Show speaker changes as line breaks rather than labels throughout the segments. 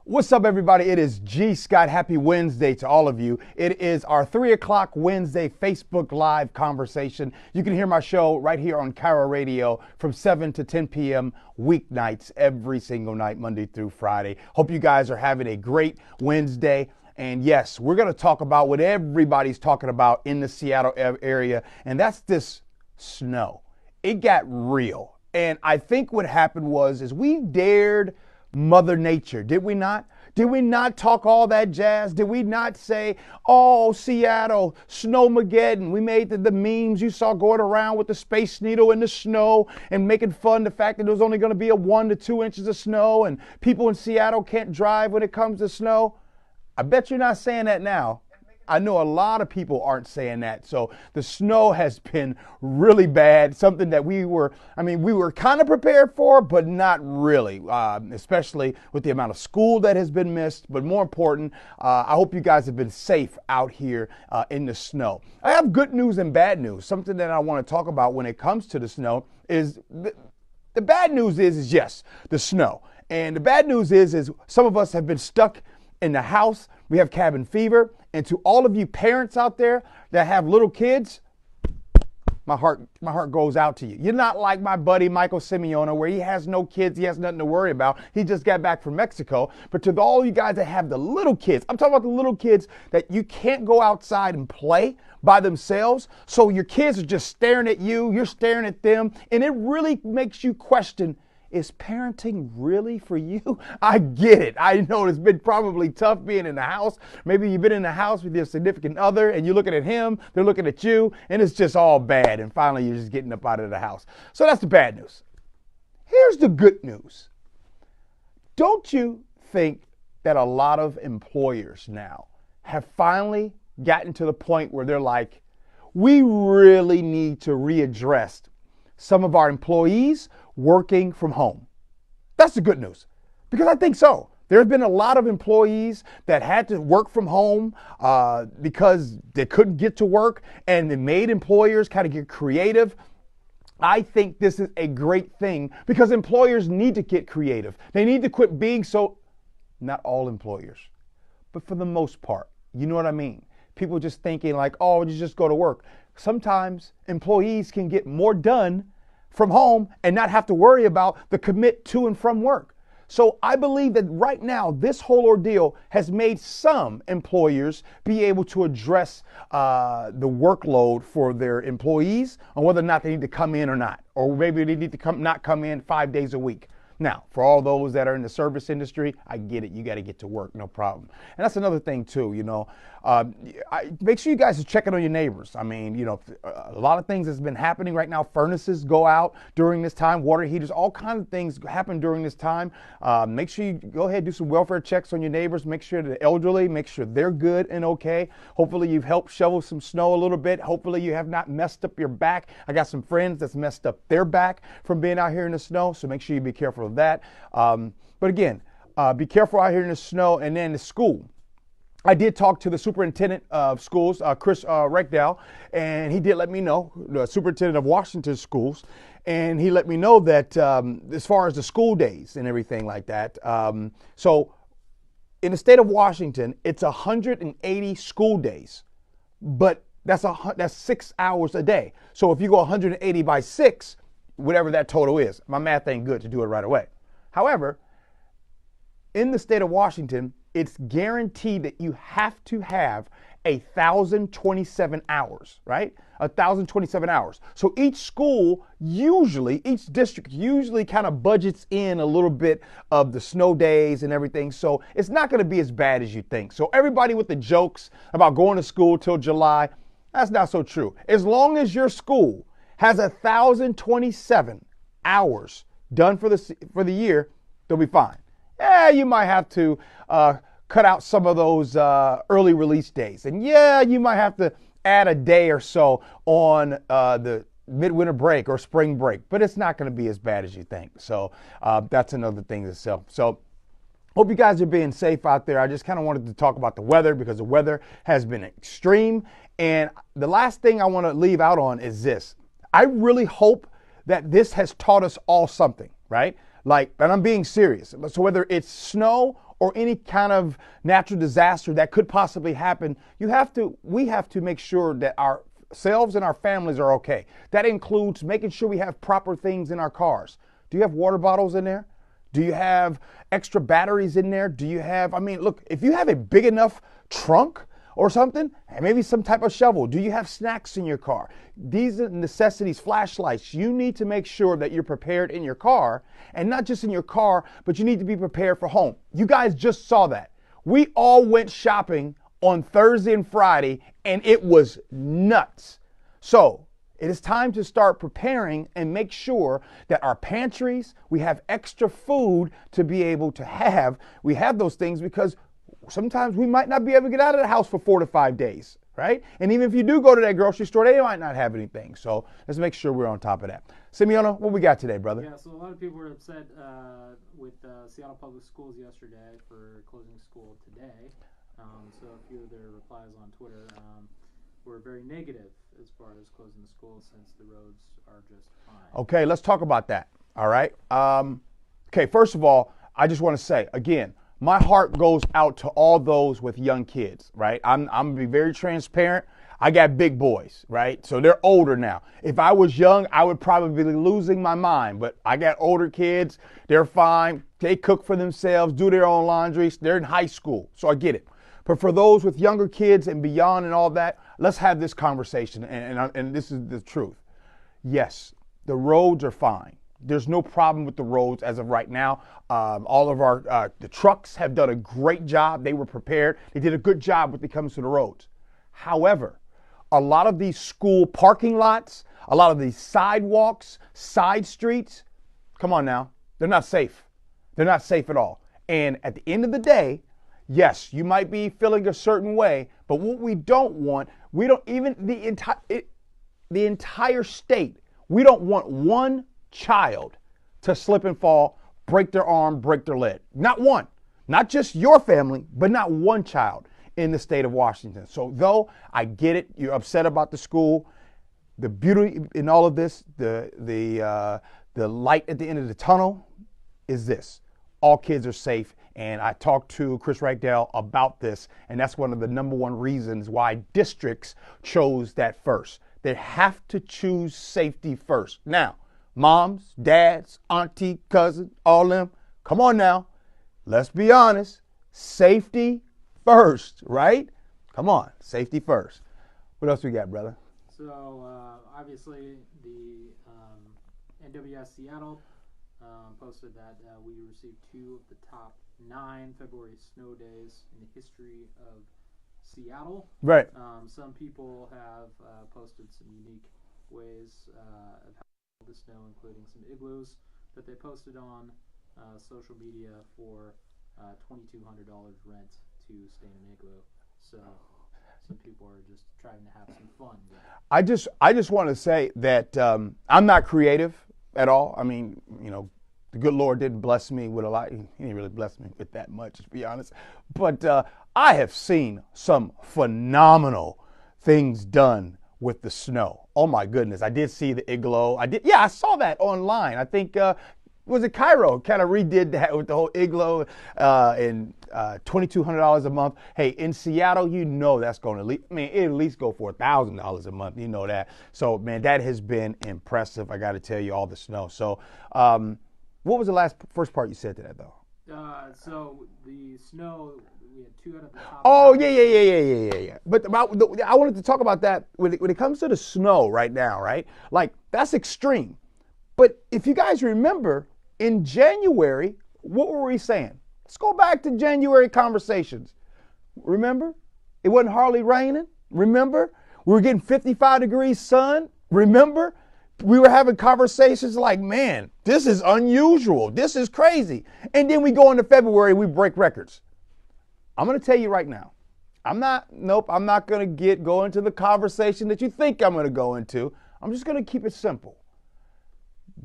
What's up, everybody? It is G. Scott. Happy Wednesday to all of you. It is our 3 o'clock Wednesday Facebook Live conversation. You can hear my show right here on KIRO Radio from 7 to 10 p.m. weeknights every single night, Monday through Friday. Hope you guys are having a great Wednesday. And yes, we're going to talk about what everybody's talking about in the Seattle area, and that's this snow. It got real. And I think what happened is we dared Mother Nature, did we not? Did we not talk all that jazz? Did we not say, oh, Seattle, Snowmageddon? We made the memes you saw going around with the Space Needle in the snow and making fun of the fact that there was only going to be a 1 to 2 inches of snow and people in Seattle can't drive when it comes to snow. I bet you're not saying that now. I know a lot of people aren't saying that. So the snow has been really bad, something that we were kind of prepared for, but not really, especially with the amount of school that has been missed. But more important, I hope you guys have been safe out here in the snow. I have good news and bad news. Something that I want to talk about when it comes to the snow is the bad news is yes, the snow. And the bad news is some of us have been stuck in the house. We have cabin fever. And to all of you parents out there that have little kids, my heart goes out to you. You're not like my buddy Michael Simeone, where he has no kids, he has nothing to worry about. He just got back from Mexico. But to all you guys that have the little kids, I'm talking about the little kids that you can't go outside and play by themselves. So your kids are just staring at you, you're staring at them, and it really makes you question, is parenting really for you? I get it. I know it's been probably tough being in the house. Maybe you've been in the house with your significant other and you're looking at him, they're looking at you, and it's just all bad. And finally, you're just getting up out of the house. So that's the bad news. Here's the good news. Don't you think that a lot of employers now have finally gotten to the point where they're like, we really need to readdress some of our employees working from home? That's the good news, because I think so. There have been a lot of employees that had to work from home because they couldn't get to work, and it made employers kind of get creative. I think this is a great thing because employers need to get creative. They need to quit being so, not all employers, but for the most part, you know what I mean? People just thinking like, oh, you just go to work. Sometimes employees can get more done from home and not have to worry about the commit to and from work. So I believe that right now, this whole ordeal has made some employers be able to address the workload for their employees on whether or not they need to come in or not, or maybe they need to not come in 5 days a week. Now, for all those that are in the service industry, I get it. You got to get to work, no problem. And that's another thing too, make sure you guys are checking on your neighbors. I mean, a lot of things that's been happening right now. Furnaces go out during this time, water heaters, all kinds of things happen during this time. Make sure you go ahead and do some welfare checks on your neighbors. Make sure the elderly, make sure they're good and okay. Hopefully you've helped shovel some snow a little bit. Hopefully you have not messed up your back. I got some friends that's messed up their back from being out here in the snow, so make sure you be careful of that. But again, be careful out here in the snow. And then the school. I did talk to the superintendent of schools, Chris Reckdale, and he did let me know, the superintendent of Washington schools, and he let me know that as far as the school days and everything like that. So in the state of Washington, it's 180 school days, but that's 6 hours a day. So if you go 180 by 6, whatever that total is, my math ain't good to do it right away. However, in the state of Washington, it's guaranteed that you have to have 1,027 hours, right? 1,027 hours. So each district usually kind of budgets in a little bit of the snow days and everything. So it's not going to be as bad as you think. So everybody with the jokes about going to school till July, that's not so true. As long as your school has 1,027 hours done for the year, they'll be fine. Yeah, you might have to cut out some of those early release days. And yeah, you might have to add a day or so on the midwinter break or spring break, but it's not going to be as bad as you think. So that's another thing itself. So hope you guys are being safe out there. I just kind of wanted to talk about the weather because the weather has been extreme. And the last thing I want to leave out on is this. I really hope that this has taught us all something, right? Like, and I'm being serious. So whether it's snow or any kind of natural disaster that could possibly happen, we have to make sure that ourselves and our families are okay. That includes making sure we have proper things in our cars. Do you have water bottles in there? Do you have extra batteries in there? Do you have, I mean, look, if you have a big enough trunk or something, and maybe some type of shovel, do you have snacks in your car? These are necessities, flashlights. You need to make sure that you're prepared in your car, and not just in your car, but you need to be prepared for home. You guys just saw that. We all went shopping on Thursday and Friday, and it was nuts. So it is time to start preparing and make sure that our pantries, we have extra food to be able to have. We have those things because sometimes we might not be able to get out of the house for 4 to 5 days, right? And even if you do go to that grocery store, they might not have anything. So let's make sure we're on top of that. Simeona, what we got today, brother?
Yeah, so a lot of people were upset with Seattle Public Schools yesterday for closing school today. So a few of their replies on Twitter were very negative as far as closing the school since the roads are just fine.
Okay, let's talk about that, all right? Okay, first of all, I just want to say, again, my heart goes out to all those with young kids, right? I'm going to be very transparent. I got big boys, right? So they're older now. If I was young, I would probably be losing my mind. But I got older kids. They're fine. They cook for themselves, do their own laundry. They're in high school, so I get it. But for those with younger kids and beyond and all that, let's have this conversation. And this is the truth. Yes, the roads are fine. There's no problem with the roads as of right now. All of the trucks have done a great job. They were prepared. They did a good job when it comes to the roads. However, a lot of these school parking lots, a lot of these sidewalks, side streets, come on now, they're not safe. They're not safe at all. And at the end of the day, yes, you might be feeling a certain way, but what we don't want, we don't even the entire state, we don't want one child to slip and fall, break their arm, break their leg. Not one. Not just your family, but not one child in the state of Washington. So though I get it, you're upset about the school, the beauty in all of this, the light at the end of the tunnel is this. All kids are safe. And I talked to Chris Ragdale about this, and that's one of the number one reasons why districts chose that first. They have to choose safety first. Now, moms, dads, auntie, cousin, all them, come on now. Let's be honest. Safety first, right? Come on, safety first. What else we got, brother?
So, obviously, the NWS Seattle posted that we received 2 of the top 9 February snow days in the history of Seattle.
Right.
Some people have posted some unique ways of how the snow, including some igloos that they posted on social media for $2,200 rent to stay in an igloo. So some people are just trying to have some fun.
I just want to say that I'm not creative at all. I mean, you know, the good Lord didn't bless me with a lot. He didn't really bless me with that much, to be honest. But I have seen some phenomenal things done with the snow. Oh my goodness. I did see the igloo. I saw that online. I think, was it KIRO kind of redid that with the whole igloo and $2,200 a month. Hey, in Seattle, you know that's going to at least go for $1,000 a month. You know that. So, man, that has been impressive. I got to tell you, all the snow. So, what was the first part you said to that, though?
So the snow, we had 2 out of the top.
Oh, yeah. But I wanted to talk about that when it comes to the snow right now, right? Like, that's extreme. But if you guys remember, in January, what were we saying? Let's go back to January conversations. Remember? It wasn't hardly raining. Remember? We were getting 55 degrees sun. Remember? We were having conversations like, man, this is unusual. This is crazy. And then we go into February, we break records. I'm going to tell you right now, I'm not going to go into the conversation that you think I'm going to go into. I'm just going to keep it simple.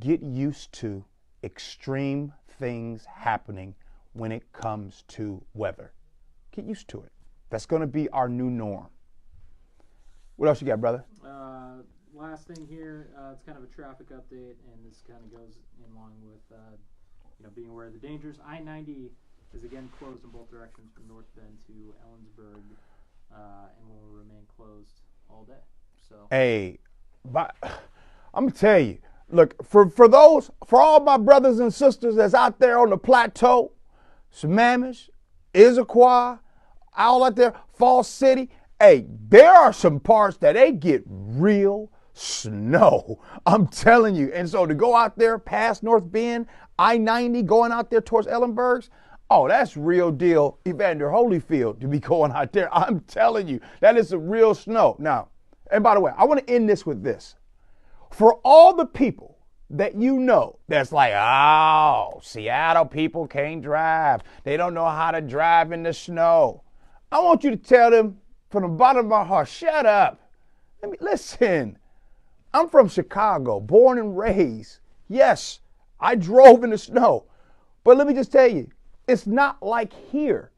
Get used to extreme things happening when it comes to weather. Get used to it. That's going to be our new norm. What else you got, brother?
Last thing here, it's kind of a traffic update, and this kind of goes in line with being aware of the dangers. I-90 is again closed in both directions from North Bend to Ellensburg, and will remain closed all day. So,
hey, but I'm gonna tell you, look, for all my brothers and sisters that's out there on the plateau, Sammamish, Issaquah, all out there, Falls City, hey, there are some parts that they get real snow. I'm telling you. And so to go out there past North Bend, I-90, going out there towards Ellenbergs, oh, that's real deal Evander Holyfield to be going out there. I'm telling you, that is some real snow. Now, and by the way, I want to end this with this. For all the people that you know that's like, oh, Seattle people can't drive. They don't know how to drive in the snow. I want you to tell them from the bottom of my heart, shut up. Listen, I'm from Chicago, born and raised. Yes, I drove in the snow. But let me just tell you, it's not like here.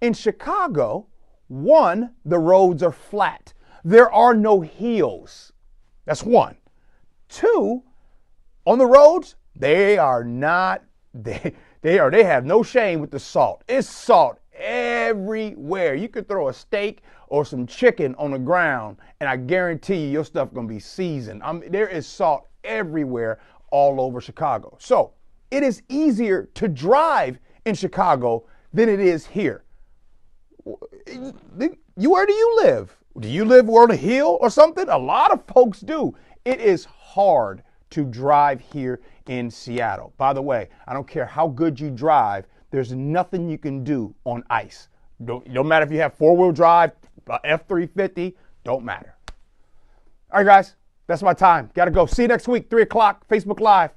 In Chicago, one, the roads are flat. There are no hills. That's one. Two, on the roads, they are not, they have no shame with the salt. It's salt everywhere. You could throw a steak or some chicken on the ground, and I guarantee you your stuff gonna be seasoned. There is salt everywhere all over Chicago. So it is easier to drive in Chicago than it is here. Where do you live? Do you live on a hill or something? A lot of folks do. It is hard to drive here in Seattle. By the way, I don't care how good you drive, there's nothing you can do on ice. Don't matter if you have four-wheel drive, F-350, don't matter. All right, guys, that's my time. Got to go. See you next week, 3 o'clock, Facebook Live.